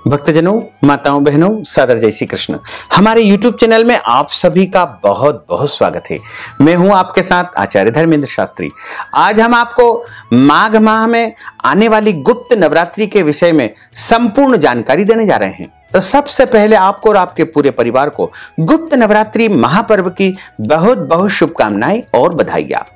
भक्तजनों, माताओं, बहनों, सादर जय श्री कृष्ण। हमारे YouTube चैनल में आप सभी का बहुत बहुत स्वागत है। मैं हूं आपके साथ आचार्य धर्मेंद्र शास्त्री। आज हम आपको माघ माह में आने वाली गुप्त नवरात्रि के विषय में संपूर्ण जानकारी देने जा रहे हैं। तो सबसे पहले आपको और आपके पूरे परिवार को गुप्त नवरात्रि महापर्व की बहुत बहुत शुभकामनाएं और बधाइयां।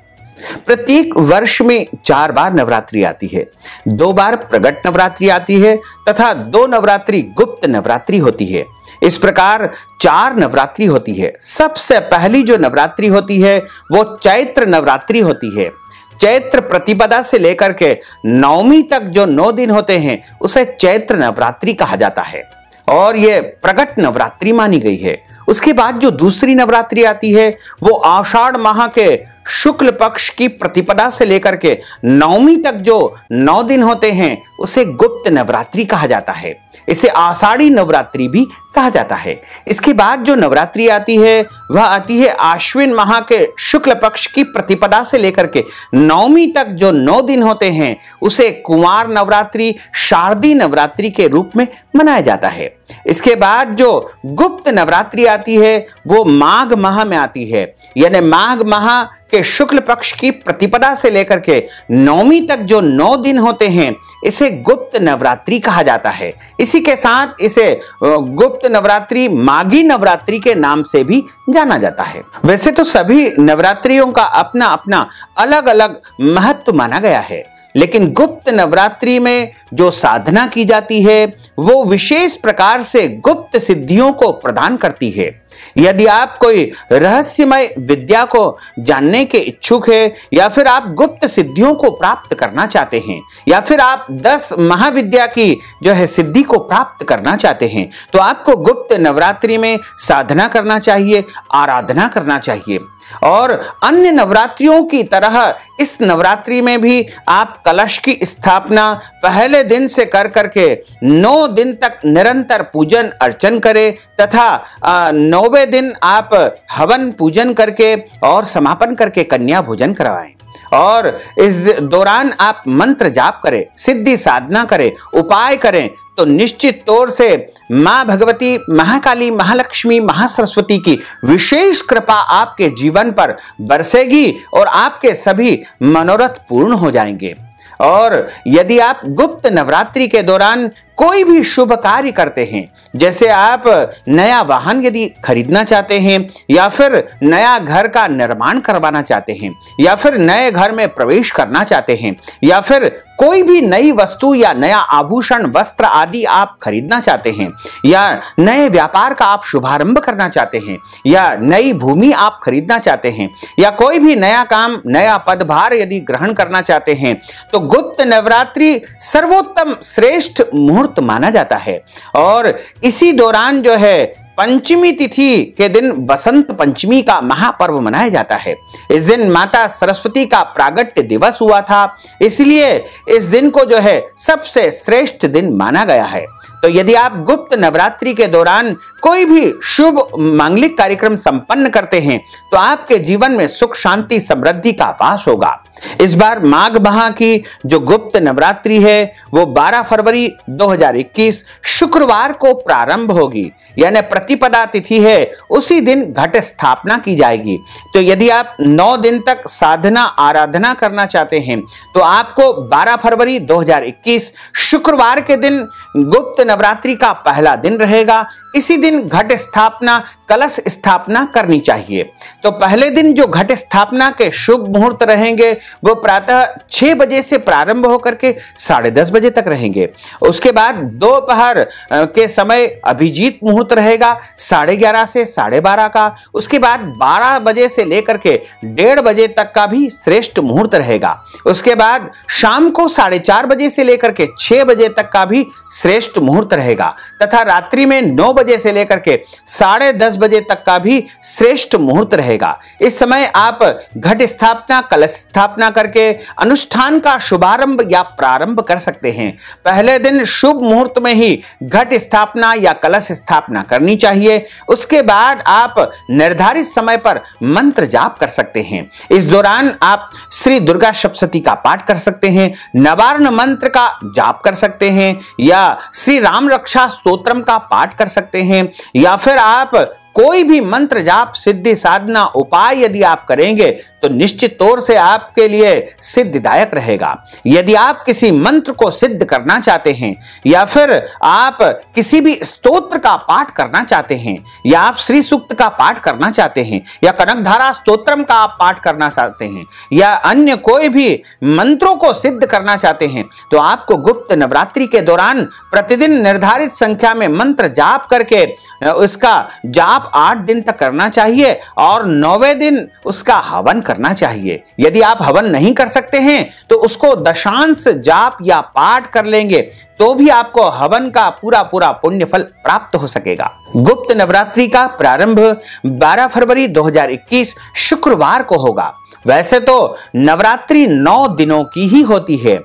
प्रत्येक वर्ष में 4 बार नवरात्रि आती है, 2 बार प्रगट नवरात्रि आती है तथा 2 नवरात्रि गुप्त नवरात्रि होती है। इस प्रकार 4 नवरात्रि होती है। सबसे पहली जो नवरात्रि होती है वो चैत्र नवरात्रि होती है। चैत्र प्रतिपदा से लेकर के नवमी तक जो 9 दिन होते हैं उसे चैत्र नवरात्रि कहा जाता है और यह प्रगट नवरात्रि मानी गई है। उसके बाद जो दूसरी नवरात्रि आती है वो आषाढ़ माह के शुक्ल पक्ष की प्रतिपदा से लेकर के नवमी तक जो 9 दिन होते हैं उसे गुप्त नवरात्रि कहा जाता है। इसे आषाढ़ी नवरात्रि भी कहा जाता है। इसके बाद जो नवरात्रि आती है वह आती है आश्विन माह के शुक्ल पक्ष की प्रतिपदा से लेकर के नवमी तक जो 9 दिन होते हैं उसे कुमार नवरात्रि, शारदीय नवरात्रि के रूप में मनाया जाता है। इसके बाद जो गुप्त नवरात्रि आती है वो माघ माह में आती है, यानी माघ माह के शुक्ल पक्ष की प्रतिपदा से लेकर के नवमी तक जो 9 दिन होते हैं इसे गुप्त नवरात्रि कहा जाता है। इसी के साथ इसे गुप्त नवरात्रि माघी नवरात्रि के नाम से भी जाना जाता है। वैसे तो सभी नवरात्रियों का अपना अपना अलग अलग महत्व माना गया है, लेकिन गुप्त नवरात्रि में जो साधना की जाती है वो विशेष प्रकार से गुप्त सिद्धियों को प्रदान करती है। यदि आप कोई रहस्यमय विद्या को जानने के इच्छुक है या फिर आप गुप्त सिद्धियों को प्राप्त करना चाहते हैं या फिर आप 10 महाविद्या की जो है सिद्धि को प्राप्त करना चाहते हैं तो आपको गुप्त नवरात्रि में साधना करना चाहिए, आराधना करना चाहिए। और अन्य नवरात्रियों की तरह इस नवरात्रि में भी आप कलश की स्थापना पहले दिन से कर करके 9 दिन तक निरंतर पूजन अर्चन करें तथा 9वें दिन आप हवन पूजन करके और समापन करके कन्या भोजन करवाएं। और इस दौरान आप मंत्र जाप करें, सिद्धि साधना करें, उपाय करें तो निश्चित तौर से मां भगवती, महाकाली, महालक्ष्मी, महासरस्वती की विशेष कृपा आपके जीवन पर बरसेगी और आपके सभी मनोरथ पूर्ण हो जाएंगे। और यदि आप गुप्त नवरात्रि के दौरान कोई भी शुभ कार्य करते हैं, जैसे आप नया वाहन यदि खरीदना चाहते हैं या फिर नया घर का निर्माण करवाना चाहते हैं या फिर नए घर में प्रवेश करना चाहते हैं या फिर कोई भी नई वस्तु या नया आभूषण, वस्त्र आदि आप खरीदना चाहते हैं या नए व्यापार का आप शुभारंभ करना चाहते हैं या नई भूमि आप खरीदना चाहते हैं या कोई भी नया काम, नया पदभार यदि ग्रहण करना चाहते हैं तो गुप्त नवरात्रि सर्वोत्तम श्रेष्ठ मुहूर्त माना जाता है। और इसी दौरान जो है पंचमी तिथि के दिन बसंत पंचमी का महापर्व मनाया जाता है। इस दिन माता सरस्वती का प्रागट्य दिवस हुआ था, इसलिए इस दिन को जो है सबसे श्रेष्ठ दिन माना गया है। तो यदि आप गुप्त नवरात्रि के दौरान कोई भी शुभ मांगलिक कार्यक्रम संपन्न करते हैं तो आपके जीवन में सुख, शांति, समृद्धि का वास होगा। इस बार माघ माह की जो गुप्त नवरात्रि है वो 12 फरवरी 2021 शुक्रवार को प्रारंभ होगी, यानी प्रतिपदा तिथि है, उसी दिन घट स्थापना की जाएगी। तो यदि आप 9 दिन तक साधना आराधना करना चाहते हैं तो आपको 12 फरवरी 2021 शुक्रवार के दिन गुप्त नवरात्रि का पहला दिन रहेगा। इसी दिन घट स्थापना, कलश स्थापना करनी चाहिए। तो पहले दिन जो घट स्थापना के शुभ मुहूर्त रहेंगे वो प्रातः 6 बजे से प्रारंभ होकर के 10:30 बजे तक रहेंगे। उसके बाद दोपहर के समय अभिजीत मुहूर्त रहेगा 11:30 से 12:30 का। उसके बाद 12 बजे से लेकर के 1:30 बजे तक का भी श्रेष्ठ मुहूर्त रहेगा। उसके बाद शाम को 4:30 बजे से लेकर के 6 बजे तक का भी श्रेष्ठ मुहूर्त रहेगा तथा रात्रि में 9 बजे से लेकर के 10:30 10 बजे तक का भी श्रेष्ठ मुहूर्त रहेगा। इस समय आप घट स्थापना, कलश स्थापना करके अनुष्ठान का शुभारंभ या प्रारंभ कर सकते हैं। पहले दिन शुभ मुहूर्त में ही घट स्थापना या कलश स्थापना करनी चाहिए। उसके बाद आप निर्धारित समय पर मंत्र जाप कर सकते हैं। इस दौरान आप श्री दुर्गा सप्तशती का पाठ कर सकते हैं, नवार्ण मंत्र का जाप कर सकते हैं, या श्री राम रक्षा स्तोत्रम का पाठ कर सकते हैं, या फिर आप कोई भी मंत्र जाप सिद्धि साधना उपाय यदि आप करेंगे तो निश्चित तौर से आपके लिए सिद्धिदायक रहेगा। यदि आप किसी मंत्र को सिद्ध करना चाहते हैं, या फिर आप किसी भी स्तोत्र का पाठ करना चाहते हैं, या आप श्री सूक्त का पाठ करना चाहते हैं, या कनकधारा स्तोत्रम का आप पाठ करना चाहते हैं, या अन्य कोई भी मंत्रों को सिद्ध करना चाहते हैं, तो आपको गुप्त नवरात्रि के दौरान प्रतिदिन निर्धारित संख्या में मंत्र जाप करके उसका जाप 8 दिन तक करना चाहिए और 9वें दिन उसका हवन करना चाहिए। यदि आप हवन नहीं कर सकते हैं तो उसको दशांश जाप या पाठ कर लेंगे तो भी आपको हवन का पूरा पुण्य फल प्राप्त हो सकेगा। गुप्त नवरात्रि का प्रारंभ 12 फरवरी 2021 शुक्रवार को होगा। वैसे तो नवरात्रि 9 दिनों की ही होती है,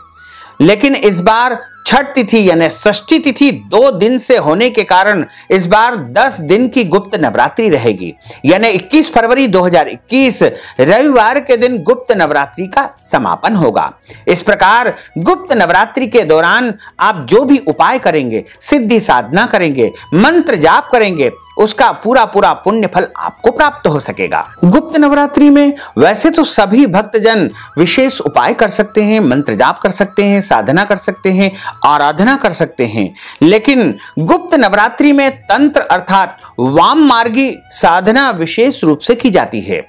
लेकिन इस बार छठ तिथि यानी षष्ठी तिथि 2 दिन से होने के कारण इस बार 10 दिन की गुप्त नवरात्रि रहेगी। यानी 21 फरवरी 2021 रविवार के दिन गुप्त नवरात्रि का समापन होगा। इस प्रकार गुप्त नवरात्रि के दौरान आप जो भी उपाय करेंगे, सिद्धि साधना करेंगे, मंत्र जाप करेंगे, उसका पूरा पुण्य फल आपको प्राप्त हो सकेगा। गुप्त नवरात्रि में वैसे तो सभी भक्तजन विशेष उपाय कर सकते हैं, मंत्र जाप कर सकते हैं, साधना कर सकते हैं, आराधना कर सकते हैं, लेकिन गुप्त नवरात्रि में तंत्र अर्थात वाम मार्गी साधना विशेष रूप से की जाती है।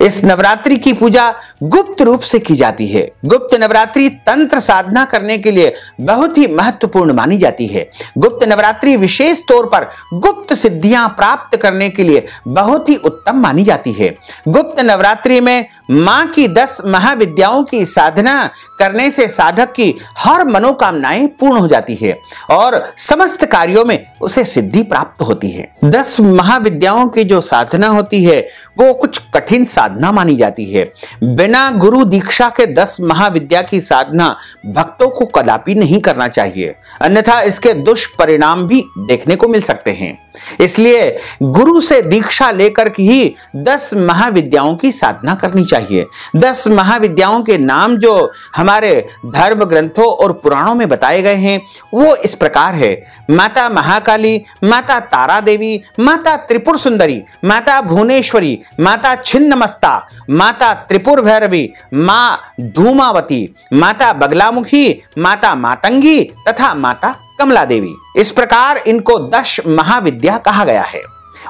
इस नवरात्रि की पूजा गुप्त रूप से की जाती है। गुप्त नवरात्रि तंत्र साधना करने के लिए बहुत ही महत्वपूर्ण मानी जाती है। गुप्त नवरात्रि विशेष तौर पर गुप्त सिद्धियां प्राप्त करने के लिए बहुत ही उत्तम मानी जाती है। गुप्त नवरात्रि में मां की 10 महाविद्याओं की साधना करने से साधक की हर मनोकामनाएं पूर्ण हो जाती है और समस्त कार्यों में उसे सिद्धि प्राप्त होती है। 10 महाविद्याओं की जो साधना होती है वो कुछ कठिन साधना मानी जाती है। बिना गुरु दीक्षा के 10 महाविद्या की साधना भक्तों को कदापि नहीं करना चाहिए, अन्यथा इसके दुष्परिणाम भी देखने को मिल सकते हैं। इसलिए गुरु से दीक्षा लेकर ही 10 महाविद्याओं की साधना करनी चाहिए। 10 महाविद्याओं के नाम जो हमारे धर्म ग्रंथों और पुराणों में बताए गए हैं वो इस प्रकार है: माता महाकाली, माता तारा देवी, माता त्रिपुर सुंदरी, माता भुवनेश्वरी, माता छिन्नमस्ता, माता त्रिपुर भैरवी, मां धूमावती, माता बगलामुखी, माता मातंगी तथा माता कमला देवी। इस प्रकार इनको 10 महाविद्या कहा गया है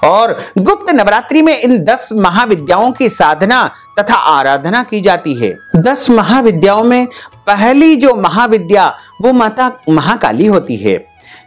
और गुप्त नवरात्रि में इन 10 महाविद्याओं की साधना तथा आराधना की जाती है। 10 महाविद्याओं में पहली जो महाविद्या वो माता महाकाली होती है,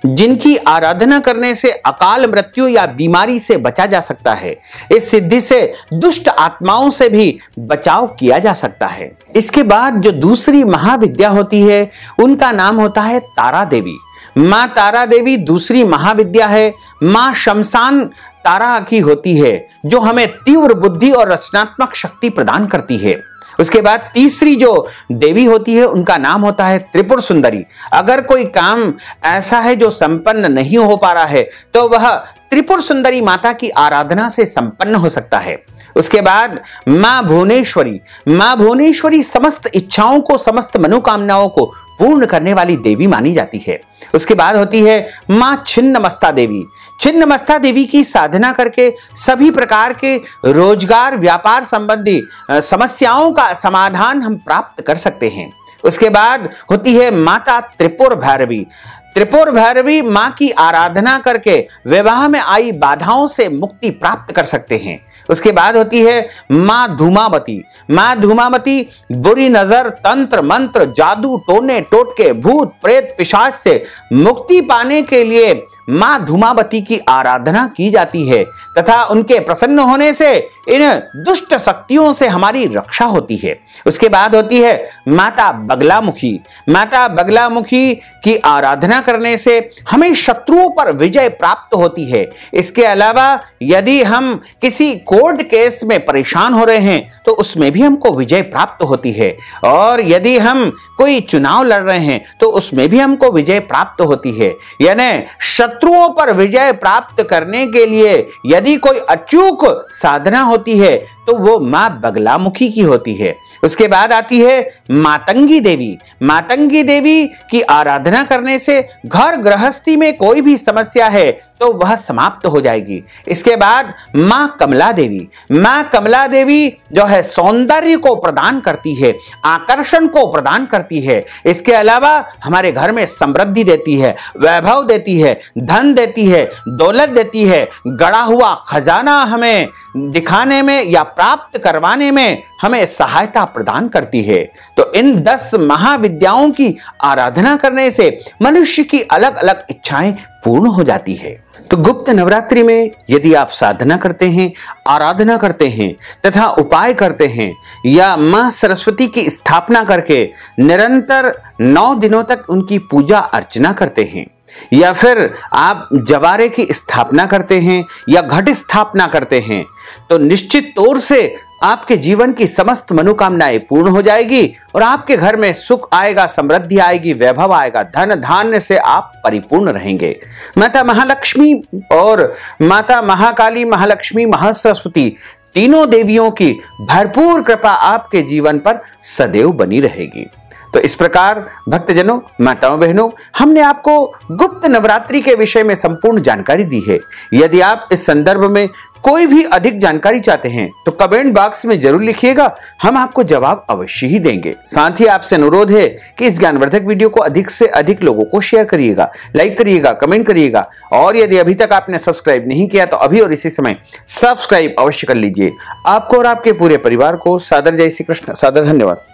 जिनकी आराधना करने से अकाल मृत्यु या बीमारी से बचा जा सकता है। इस सिद्धि से दुष्ट आत्माओं से भी बचाव किया जा सकता है। इसके बाद जो दूसरी महाविद्या होती है उनका नाम होता है तारा देवी। मां तारा देवी दूसरी महाविद्या है। मां शमशान तारा की होती है जो हमें तीव्र बुद्धि और रचनात्मक शक्ति प्रदान करती है। उसके बाद तीसरी जो देवी होती है उनका नाम होता है त्रिपुर सुंदरी। अगर कोई काम ऐसा है जो संपन्न नहीं हो पा रहा है तो वह त्रिपुर सुंदरी माता की आराधना से संपन्न हो सकता है। उसके बाद मां भुवनेश्वरी। मां भुवनेश्वरी समस्त इच्छाओं को, समस्त मनोकामनाओं को पूर्ण करने वाली देवी मानी जाती है। उसके बाद होती है मां छिन्नमस्ता देवी। छिन्नमस्ता देवी की साधना करके सभी प्रकार के रोजगार, व्यापार संबंधी समस्याओं का समाधान हम प्राप्त कर सकते हैं। उसके बाद होती है माता त्रिपुर भैरवी। त्रिपुर भैरवी मां की आराधना करके विवाह में आई बाधाओं से मुक्ति प्राप्त कर सकते हैं। उसके बाद होती है मां धूमावती। मां धूमावती बुरी नजर, तंत्र मंत्र, जादू, टोने टोटके, भूत प्रेत, पिशाच से मुक्ति पाने के लिए मां धूमावती की आराधना की जाती है तथा उनके प्रसन्न होने से इन दुष्ट शक्तियों से हमारी रक्षा होती है। उसके बाद होती है माता बगलामुखी। माता बगलामुखी की आराधना करने से हमें शत्रुओं पर विजय प्राप्त होती है। इसके अलावा यदि हम किसी कोर्ट केस में परेशान हो रहे हैं तो उसमें भी हमको विजय प्राप्त होती है, और यदि हम कोई चुनाव लड़ रहे हैं तो उसमें भी हमको विजय प्राप्त होती है। यानी शत्रुओं पर विजय प्राप्त करने के लिए यदि कोई अचूक साधना होती है तो वो मां बगलामुखी की होती है। उसके बाद आती है मातंगी देवी। मातंगी देवी की आराधना करने से घर गृहस्थी में कोई भी समस्या है तो वह समाप्त हो जाएगी। इसके बाद मां कमला देवी। मां कमला देवी जो है सौंदर्य को प्रदान करती है, आकर्षण को प्रदान करती है। इसके अलावा हमारे घर में समृद्धि देती है, वैभव देती है, धन देती है, दौलत देती है, गड़ा हुआ खजाना हमें दिखाने में या प्राप्त करवाने में हमें सहायता प्रदान करती है। तो इन 10 महाविद्याओं की आराधना करने से मनुष्य की अलग अलग इच्छाएं पूर्ण हो जाती है। तो गुप्त नवरात्रि में यदि आप साधना करते हैं, आराधना करते हैं तथा उपाय करते हैं या मां सरस्वती की स्थापना करके निरंतर 9 दिनों तक उनकी पूजा अर्चना करते हैं, या फिर आप जवारे की स्थापना करते हैं या घट स्थापना करते हैं, तो निश्चित तौर से आपके जीवन की समस्त मनोकामनाएं पूर्ण हो जाएगी और आपके घर में सुख आएगा, समृद्धि आएगी, वैभव आएगा, धन धान्य से आप परिपूर्ण रहेंगे। माता महालक्ष्मी और माता महाकाली, महालक्ष्मी, महासरस्वती तीनों देवियों की भरपूर कृपा आपके जीवन पर सदैव बनी रहेगी। तो इस प्रकार भक्तजनों, माताओं, बहनों, हमने आपको गुप्त नवरात्रि के विषय में संपूर्ण जानकारी दी है। यदि आप इस संदर्भ में कोई भी अधिक जानकारी चाहते हैं तो कमेंट बॉक्स में जरूर लिखिएगा, हम आपको जवाब अवश्य ही देंगे। साथ ही आपसे अनुरोध है कि इस ज्ञानवर्धक वीडियो को अधिक से अधिक लोगों को शेयर करिएगा, लाइक करिएगा, कमेंट करिएगा, और यदि अभी तक आपने सब्सक्राइब नहीं किया तो अभी और इसी समय सब्सक्राइब अवश्य कर लीजिए। आपको और आपके पूरे परिवार को सादर जय श्री कृष्ण, सादर धन्यवाद।